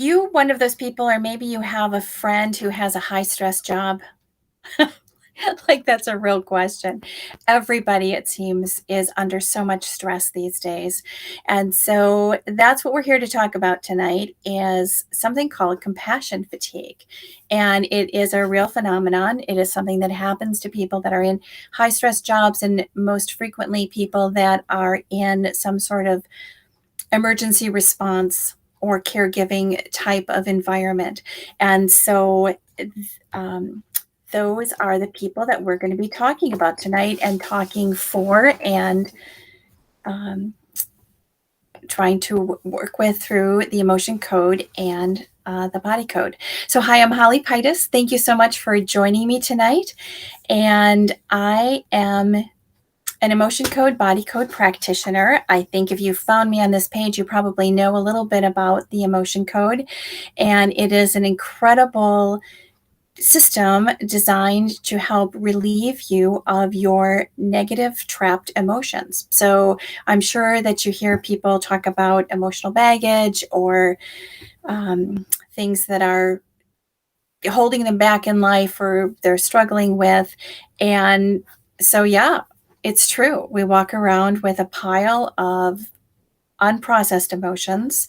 You one of those people, or maybe you have a friend who has a high stress job? Like, that's a real question. Everybody, it seems, is under so much stress these days. And so that's what we're here to talk about tonight is something called compassion fatigue. And it is a real phenomenon. It is something that happens to people that are in high stress jobs and most frequently people that are in some sort of emergency response or caregiving type of environment. And so um, those are the people that we're going to be talking about tonight and talking for and um, trying to work with through the emotion code and the body code. So, hi, I'm Holly Pitus. Thank you so much for joining me tonight. And I am an emotion code, body code practitioner. I think if you found me on this page, you probably know a little bit about the emotion code. And it is an incredible system designed to help relieve you of your negative trapped emotions. So I'm sure that you hear people talk about emotional baggage or things that are holding them back in life or they're struggling with. And so, yeah, it's true. We walk around with a pile of unprocessed emotions,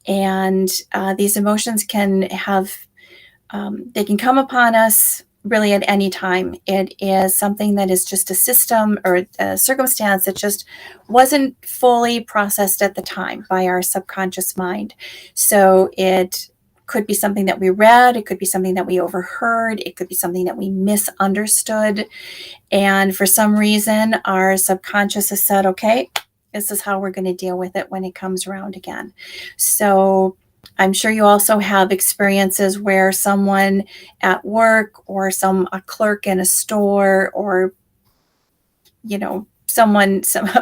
and these emotions can have, they can come upon us really at any time. It is something that is just a system or a circumstance that just wasn't fully processed at the time by our subconscious mind. So it could be something that we read, it could be something that we overheard, it could be something that we misunderstood. And for some reason, our subconscious has said, okay, this is how we're going to deal with it when it comes around again. So I'm sure you also have experiences where someone at work or a clerk in a store or,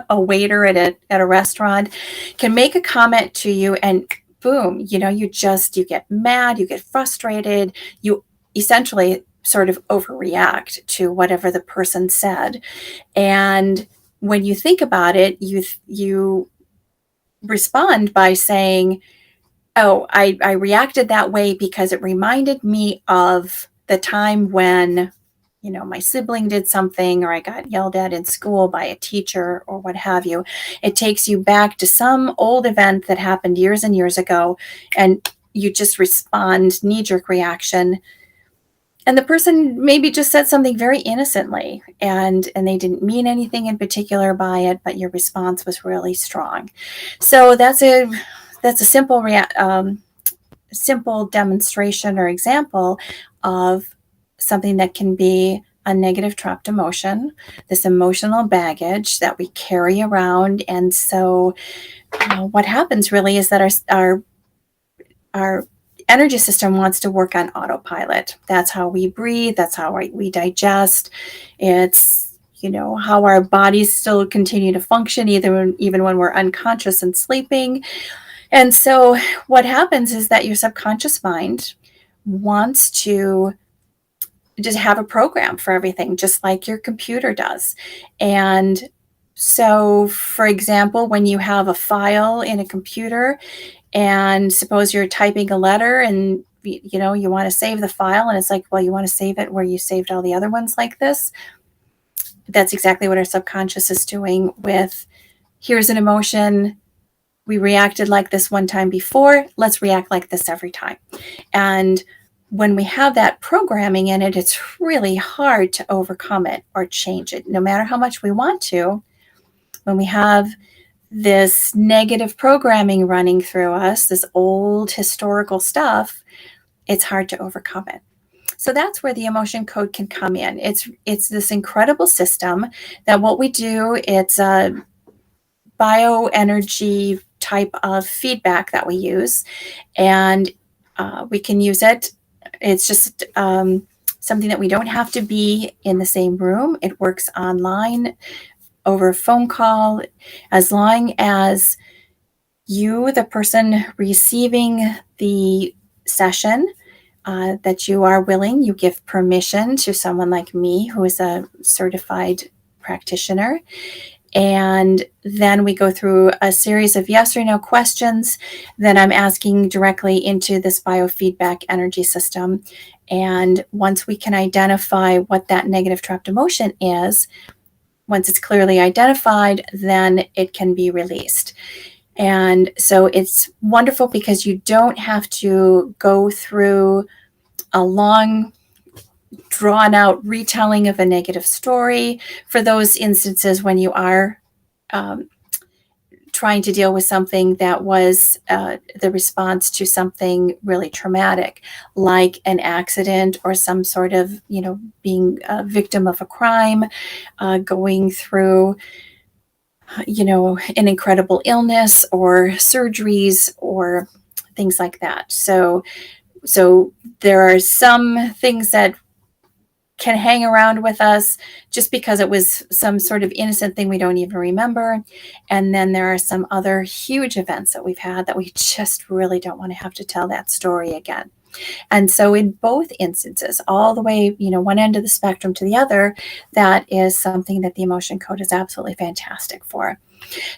a waiter at a restaurant can make a comment to you and boom, you get mad, you get frustrated, you essentially sort of overreact to whatever the person said. And when you think about it, you respond by saying, oh, I reacted that way because it reminded me of the time when, my sibling did something or I got yelled at in school by a teacher or what have you. It takes you back to some old event that happened years and years ago, and you just respond knee-jerk reaction. And the person maybe just said something very innocently and they didn't mean anything in particular by it, but your response was really strong. So that's a simple demonstration or example of something that can be a negative trapped emotion, this emotional baggage that we carry around. And so what happens really is that our energy system wants to work on autopilot. That's how we breathe, that's how we digest. It's how our bodies still continue to function even when we're unconscious and sleeping. And so what happens is that your subconscious mind wants to just have a program for everything, just like your computer does. And so, for example, when you have a file in a computer and suppose you're typing a letter and you want to save the file and it's like, well, you want to save it where you saved all the other ones like this. That's exactly what our subconscious is doing with, here's an emotion, we reacted like this one time before, let's react like this every time. And when we have that programming in it, it's really hard to overcome it or change it, no matter how much we want to. When we have this negative programming running through us, this old historical stuff, it's hard to overcome it. So that's where the emotion code can come in. It's this incredible system that what we do, it's a bioenergy type of feedback that we use, and we can use it. It's just something that we don't have to be in the same room. It works online over a phone call, as long as you, the person receiving the session, that you are willing, you give permission to someone like me who is a certified practitioner. And then we go through a series of yes or no questions that I'm asking directly into this biofeedback energy system. And once we can identify what that negative trapped emotion is, once it's clearly identified, then it can be released. And so it's wonderful because you don't have to go through a long, drawn out retelling of a negative story for those instances when you are trying to deal with something that was the response to something really traumatic, like an accident or some sort of, being a victim of a crime, going through, an incredible illness or surgeries or things like that. So there are some things that can hang around with us just because it was some sort of innocent thing we don't even remember. And then there are some other huge events that we've had that we just really don't want to have to tell that story again. And so in both instances, all the way, one end of the spectrum to the other, that is something that the emotion code is absolutely fantastic for.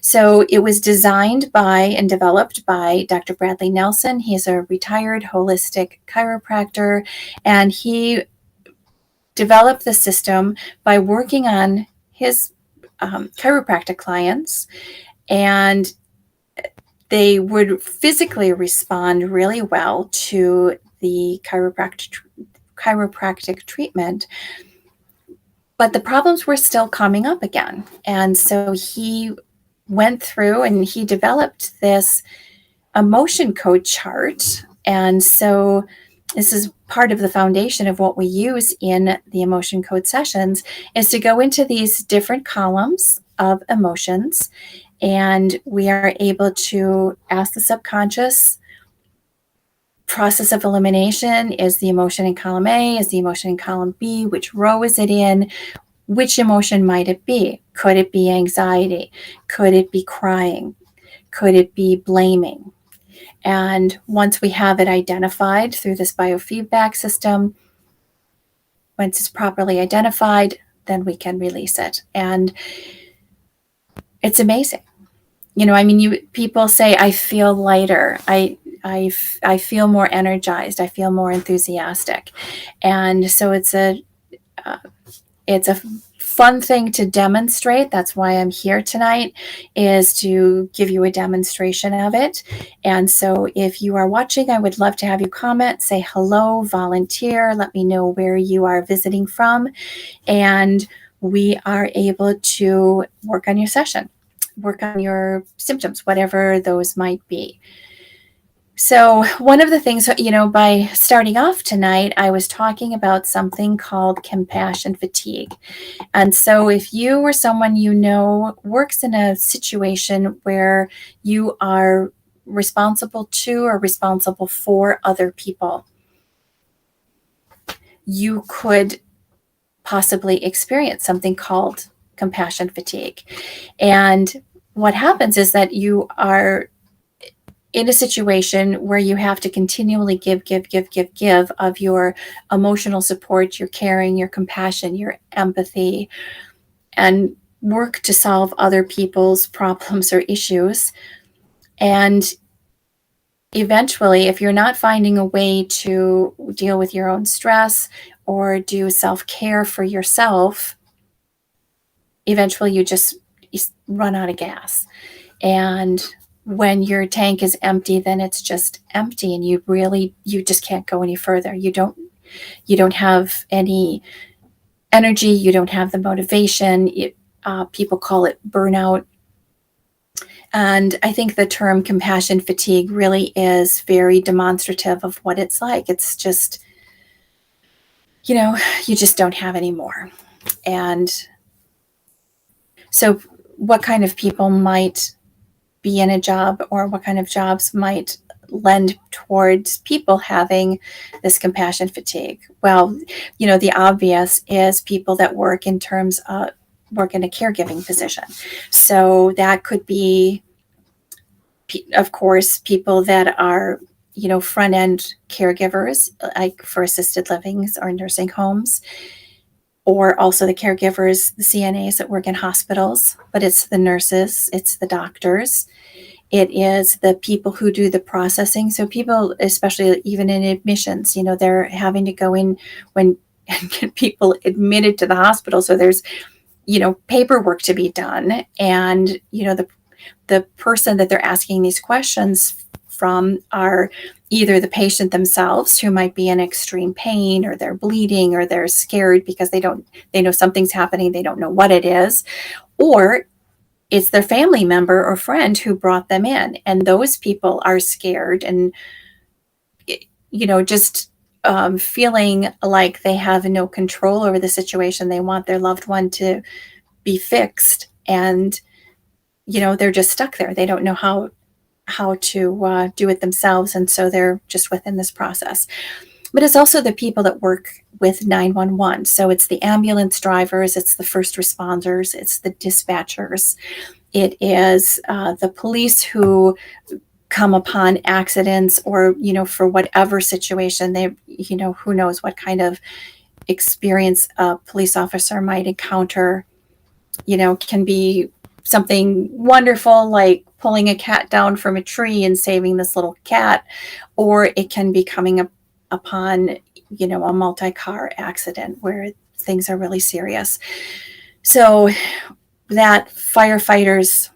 So it was designed by and developed by Dr. Bradley Nelson. He's a retired holistic chiropractor, and he developed the system by working on his chiropractic clients, and they would physically respond really well to the chiropractic treatment, but the problems were still coming up again. And so he went through and he developed this emotion code chart. And so this is part of the foundation of what we use in the emotion code sessions, is to go into these different columns of emotions, and we are able to ask the subconscious process of elimination. Is the emotion in column A? Is the emotion in column B? Which row is it in? Which emotion might it be? Could it be anxiety? Could it be crying? Could it be blaming? And once we have it identified through this biofeedback system, once it's properly identified, then we can release it. And it's amazing. People say, I feel lighter. I feel more energized. I feel more enthusiastic. And so it's a fun thing to demonstrate. That's why I'm here tonight, is to give you a demonstration of it. And so if you are watching, I would love to have you comment, say hello, volunteer, let me know where you are visiting from, and we are able to work on your session, work on your symptoms, whatever those might be. So one of the things, by starting off tonight, I was talking about something called compassion fatigue. And so if you or someone works in a situation where you are responsible to or responsible for other people, you could possibly experience something called compassion fatigue. And what happens is that you are in a situation where you have to continually give of your emotional support, your caring, your compassion, your empathy, and work to solve other people's problems or issues. And eventually, if you're not finding a way to deal with your own stress or do self-care for yourself, eventually you run out of gas. And when your tank is empty, then it's just empty, and you just can't go any further. You don't have any energy. You don't have the motivation. People call it burnout. And I think the term compassion fatigue really is very demonstrative of what it's like. It's just, you just don't have any more. And so what kind of people might be in a job, or what kind of jobs might lend towards people having this compassion fatigue? Well, the obvious is people that work in a caregiving position. So that could be, of course, people that are, front-end caregivers, like for assisted livings or nursing homes, or also the caregivers, the CNAs that work in hospitals, but it's the nurses, it's the doctors, it is the people who do the processing. So people, especially even in admissions, they're having to go in when and get people admitted to the hospital. So there's, paperwork to be done. And, the person that they're asking these questions from are either the patient themselves, who might be in extreme pain, or they're bleeding, or they're scared because they know something's happening, they don't know what it is, or it's their family member or friend who brought them in, and those people are scared and just feeling like they have no control over the situation. They want their loved one to be fixed, and they're just stuck there. They don't know how to do it themselves, and so they're just within this process. But it's also the people that work with 911. So it's the ambulance drivers, it's the first responders, it's the dispatchers, it is the police who come upon accidents, or for whatever situation they, who knows what kind of experience a police officer might encounter. Can be something wonderful, like pulling a cat down from a tree and saving this little cat, or it can be coming upon a multi-car accident where things are really serious. So that firefighters,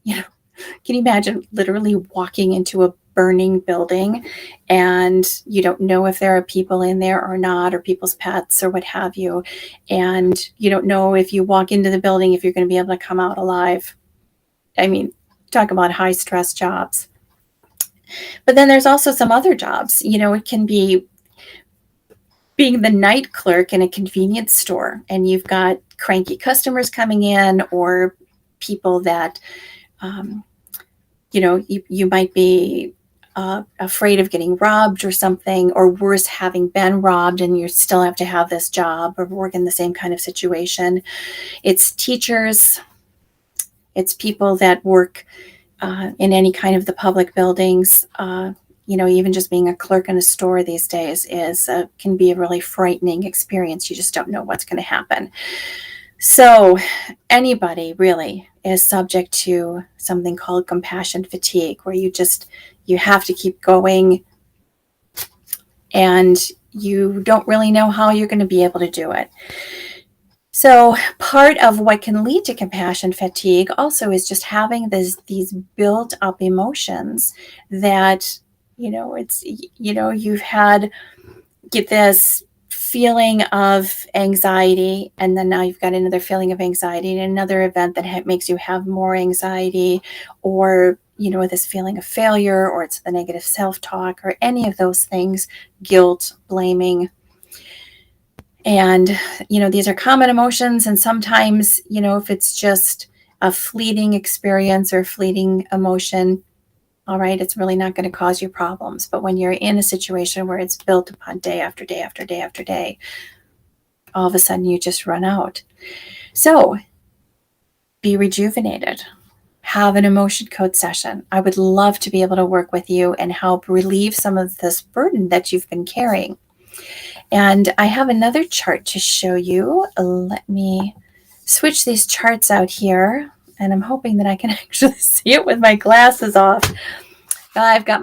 can you imagine literally walking into a burning building, and you don't know if there are people in there or not, or people's pets or what have you, and you don't know if you walk into the building if you're going to be able to come out alive. I mean, talk about high stress jobs. But then there's also some other jobs. It can be being the night clerk in a convenience store, and you've got cranky customers coming in, or people that you might be afraid of getting robbed or something, or worse, having been robbed, and you still have to have this job or work in the same kind of situation. It's teachers, it's people that work in any kind of the public buildings. Even just being a clerk in a store these days can be a really frightening experience. You just don't know what's going to happen. So anybody really is subject to something called compassion fatigue, where you have to keep going, and you don't really know how you're going to be able to do it. So part of what can lead to compassion fatigue also is just having these built up emotions that, you've get this feeling of anxiety, and then now you've got another feeling of anxiety and another event that makes you have more anxiety, or this feeling of failure, or it's the negative self-talk, or any of those things, guilt, blaming. And these are common emotions, and sometimes if it's just a fleeting experience or fleeting emotion, all right, it's really not going to cause you problems. But when you're in a situation where it's built upon day after day after day after day, all of a sudden you just run out. So be rejuvenated. Have an emotion code session. I would love to be able to work with you and help relieve some of this burden that you've been carrying. And I have another chart to show you. Let me switch these charts out here, and I'm hoping that I can actually see it with my glasses off. I've got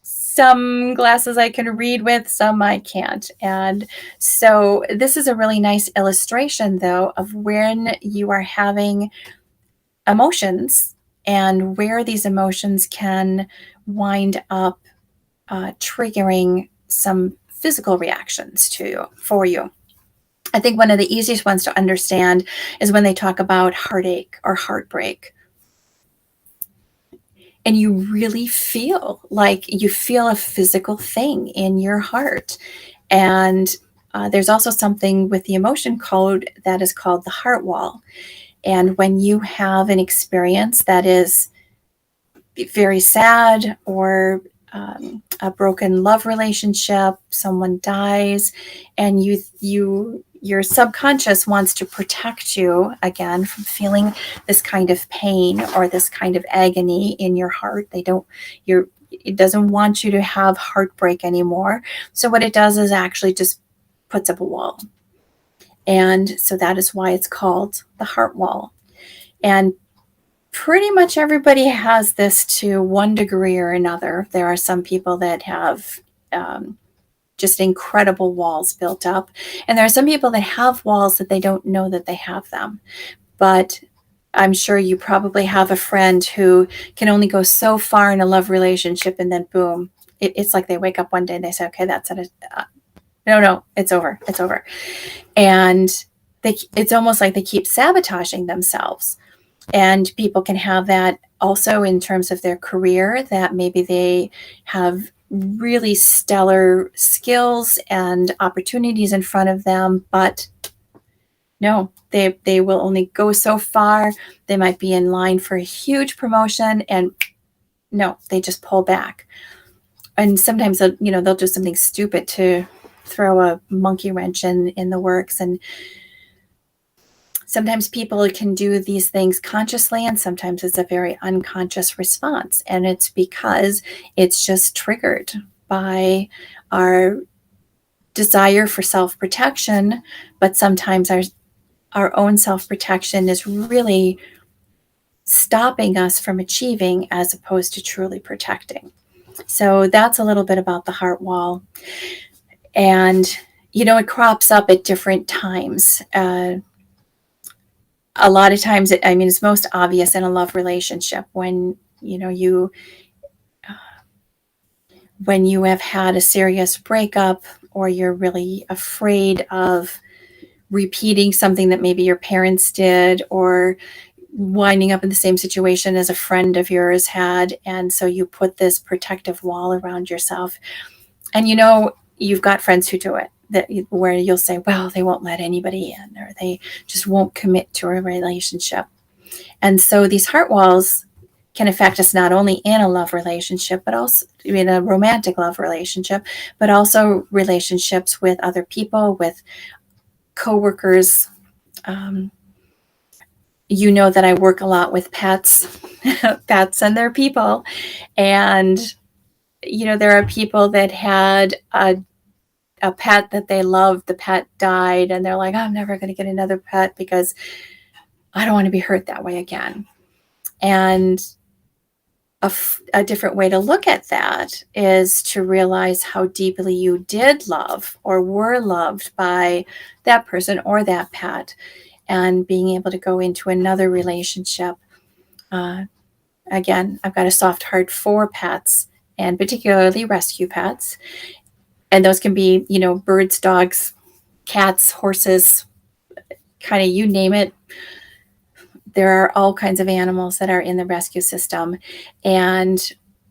some glasses I can read with, some I can't. And so this is a really nice illustration, though, of when you are having emotions and where these emotions can wind up triggering some physical reactions for you. I think one of the easiest ones to understand is when they talk about heartache or heartbreak. And you really feel like you feel a physical thing in your heart. And there's also something with the emotion code that is called the heart wall. And when you have an experience that is very sad, or a broken love relationship, someone dies, and your subconscious wants to protect you again from feeling this kind of pain or this kind of agony in your heart. It doesn't want you to have heartbreak anymore. So what it does is actually just puts up a wall. And so that is why it's called the heart wall. And pretty much everybody has this to one degree or another. There are some people that have just incredible walls built up. And there are some people that have walls that they don't know that they have them. But I'm sure you probably have a friend who can only go so far in a love relationship, and then boom, it's like they wake up one day and they say, okay, that's it. No, it's over. It's over. And it's almost like they keep sabotaging themselves. And people can have that also in terms of their career, that maybe they have really stellar skills and opportunities in front of them, but no, they will only go so far. They might be in line for a huge promotion, and no, they just pull back. And sometimes they'll do something stupid to throw a monkey wrench in the works. And sometimes people can do these things consciously, and sometimes it's a very unconscious response. And it's because it's just triggered by our desire for self-protection. But sometimes our own self-protection is really stopping us from achieving as opposed to truly protecting. So that's a little bit about the heart wall. And, it crops up at different times. A lot of times, it's most obvious in a love relationship when you have had a serious breakup, or you're really afraid of repeating something that maybe your parents did, or winding up in the same situation as a friend of yours had. And so you put this protective wall around yourself. And you've got friends who do it, where you'll say, well, they won't let anybody in, or they just won't commit to a relationship. And so these heart walls can affect us not only in a love relationship, but also in a romantic love relationship, but also relationships with other people, with coworkers. That I work a lot with pets, pets and their people. And, there are people that had a pet that they loved. The pet died, and they're like, I'm never going to get another pet because I don't want to be hurt that way again. And a different way to look at that is to realize how deeply you did love or were loved by that person or that pet, and being able to go into another relationship. Again, I've got a soft heart for pets, and particularly rescue pets. And those can be, birds, dogs, cats, horses, kind of you name it. There are all kinds of animals that are in the rescue system. And,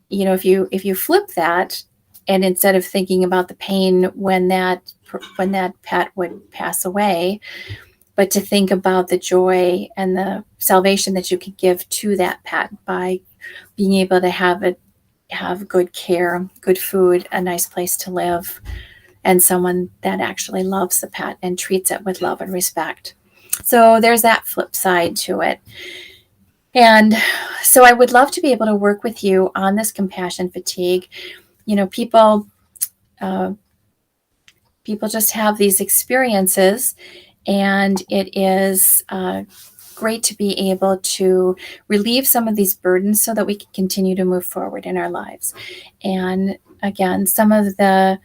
if you flip that, and instead of thinking about the pain when that pet would pass away, but to think about the joy and the salvation that you could give to that pet by being able to have good care, good food, a nice place to live, and someone that actually loves the pet and treats it with love and respect. So there's that flip side to it. And so I would love to be able to work with you on this compassion fatigue. People just have these experiences, and it is great to be able to relieve some of these burdens so that we can continue to move forward in our lives. And again, some of the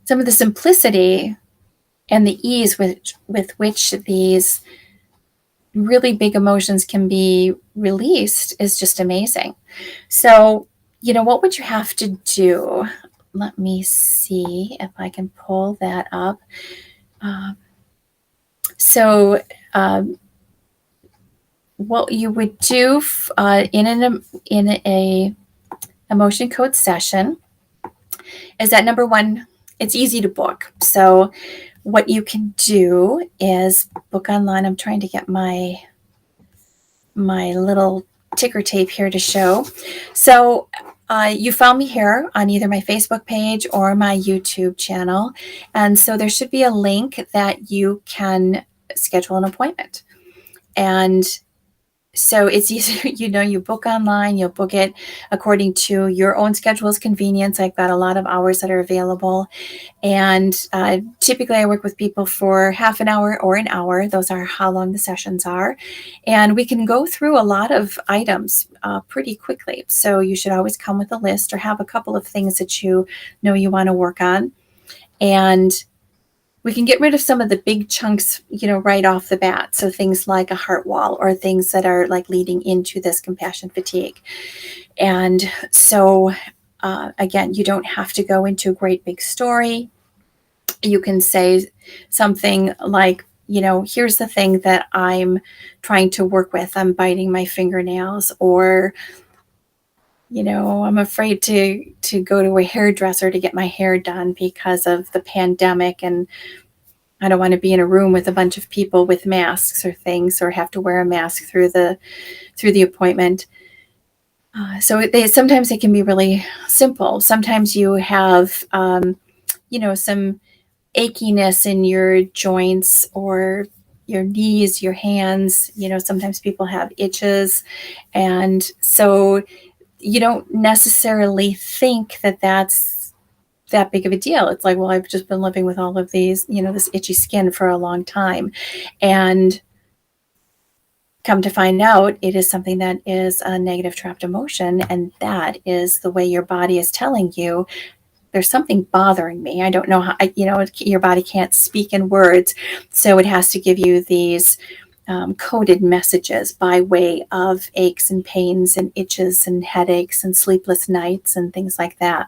simplicity and the ease with which these really big emotions can be released is just amazing. So, what would you have to do? Let me see if I can pull that up. What you would do in a emotion code session is that, number one, it's easy to book. So what you can do is book online. I'm trying to get my little ticker tape here to show. So you found me here on either my Facebook page or my YouTube channel. And so there should be a link that you can schedule an appointment. And So it's easy, you book online, you'll book it according to your own schedule's convenience. I've got a lot of hours that are available. And typically I work with people for half an hour or an hour. Those are how long the sessions are. And we can go through a lot of items pretty quickly. So you should always come with a list or have a couple of things that you know you want to work on. And we can get rid of some of the big chunks, right off the bat. So things like a heart wall or things that are like leading into this compassion fatigue. And so, again, you don't have to go into a great big story. You can say something like, here's the thing that I'm trying to work with. I'm biting my fingernails, or, I'm afraid to go to a hairdresser to get my hair done because of the pandemic, and I don't want to be in a room with a bunch of people with masks or things, or have to wear a mask through the appointment. So sometimes it can be really simple. Sometimes you have, some achiness in your joints or your knees, your hands. Sometimes people have itches. And so you don't necessarily think that that's that big of a deal. It's like, well, I've just been living with all of these, this itchy skin for a long time. And come to find out, it is something that is a negative trapped emotion. And that is the way your body is telling you, there's something bothering me. I don't know how, your body can't speak in words. So it has to give you these coded messages by way of aches and pains and itches and headaches and sleepless nights and things like that.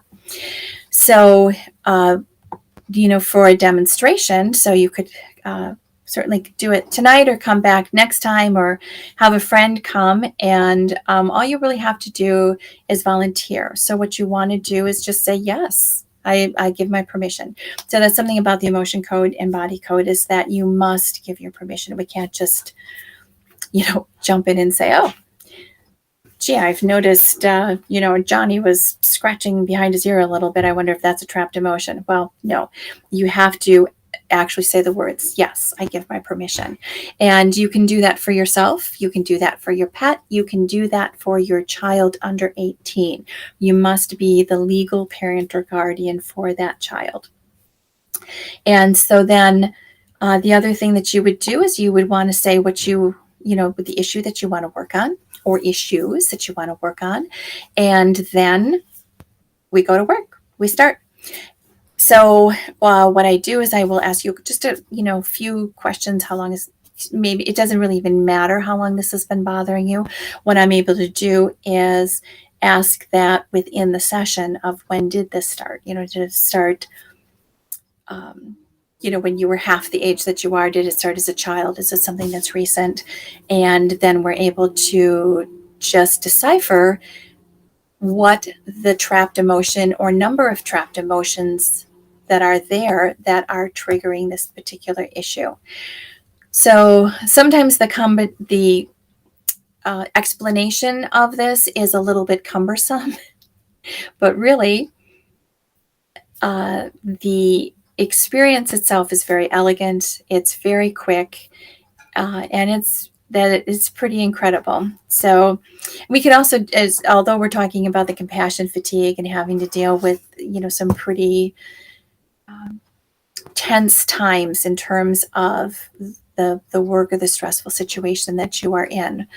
So, for a demonstration, so you could certainly do it tonight or come back next time or have a friend come, and all you really have to do is volunteer. So what you want to do is just say, yes, I give my permission. So that's something about the emotion code and body code, is that you must give your permission. We can't just, jump in and say, oh, gee, I've noticed, Johnny was scratching behind his ear a little bit. I wonder if that's a trapped emotion. Well, no, you have to actually say the words, yes, I give my permission. And you can do that for yourself. You can do that for your pet. You can do that for your child under 18. You must be the legal parent or guardian for that child. And so then the other thing that you would do is you would want to say what with the issue that you want to work on, or issues that you want to work on. And then we go to work. We start. So what I do is I will ask you just a few questions. How long is, maybe it doesn't really even matter how long this has been bothering you. What I'm able to do is ask that within the session of, when did this start? Did it start when you were half the age that you are? Did it start as a child? Is it something that's recent? And then we're able to just decipher what the trapped emotion or number of trapped emotions that are there that are triggering this particular issue. So sometimes the explanation of this is a little bit cumbersome, but really the experience itself is very elegant. It's very quick, and it's pretty incredible. So we could also, although we're talking about the compassion fatigue and having to deal with some pretty tense times in terms of the work or the stressful situation that you are in.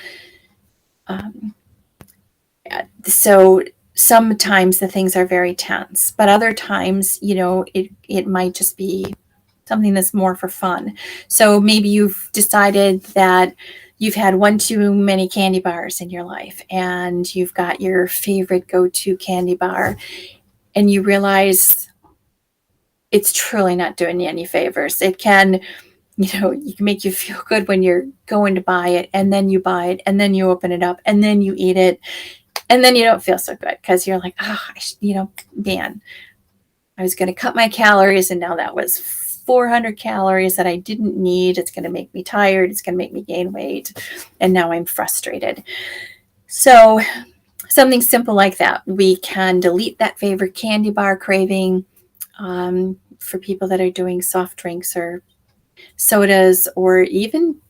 So sometimes the things are very tense, but other times, it might just be something that's more for fun. So maybe you've decided that you've had one too many candy bars in your life, and you've got your favorite go-to candy bar, and you realize it's truly not doing you any favors. It can, you can make you feel good when you're going to buy it, and then you buy it, and then you open it up, and then you eat it, and then you don't feel so good because you're like, man, I was going to cut my calories, and now that was 400 calories that I didn't need. It's going to make me tired. It's going to make me gain weight. And now I'm frustrated. So something simple like that. We can delete that favorite candy bar craving for people that are doing soft drinks or sodas, or even,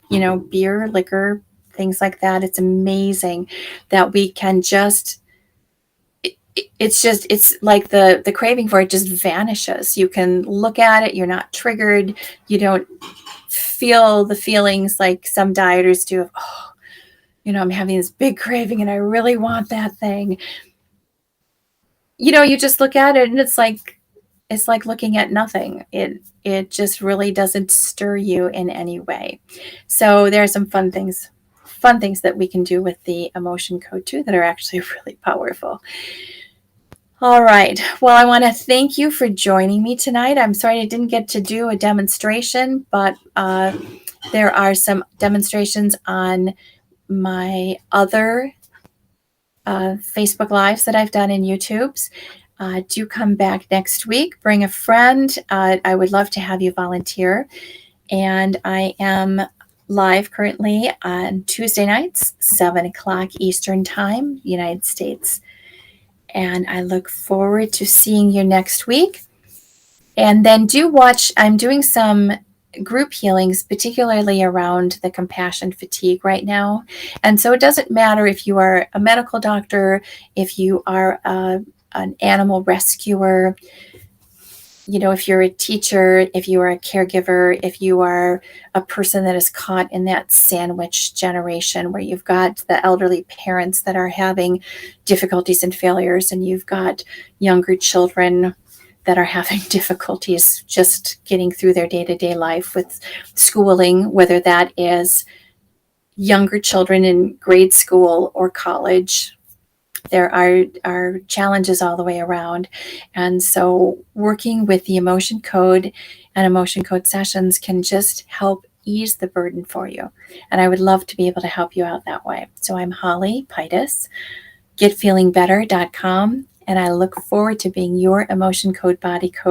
beer, liquor, things like that. It's amazing that we can just, it's like the craving for it just vanishes. You can look at it, you're not triggered, you don't feel the feelings like some dieters do of, oh, I'm having this big craving and I really want that thing. You just look at it and it's like looking at nothing. It just really doesn't stir you in any way. So there are some fun things that we can do with the emotion code too that are actually really powerful. All right. Well, I want to thank you for joining me tonight. I'm sorry I didn't get to do a demonstration, but there are some demonstrations on my other Facebook Lives that I've done in YouTube's. Do come back next week. Bring a friend. I would love to have you volunteer. And I am live currently on Tuesday nights, 7 o'clock Eastern Time, United States. And I look forward to seeing you next week. And then do watch, I'm doing some group healings, particularly around the compassion fatigue right now. And so it doesn't matter if you are a medical doctor, if you are an animal rescuer, if you're a teacher, if you are a caregiver, if you are a person that is caught in that sandwich generation where you've got the elderly parents that are having difficulties and failures, and you've got younger children that are having difficulties just getting through their day-to-day life with schooling, whether that is younger children in grade school or college. There are challenges all the way around. And so working with the emotion code and emotion code sessions can just help ease the burden for you. And I would love to be able to help you out that way. So I'm Holly Pitus, getfeelingbetter.com, and I look forward to being your emotion code body coach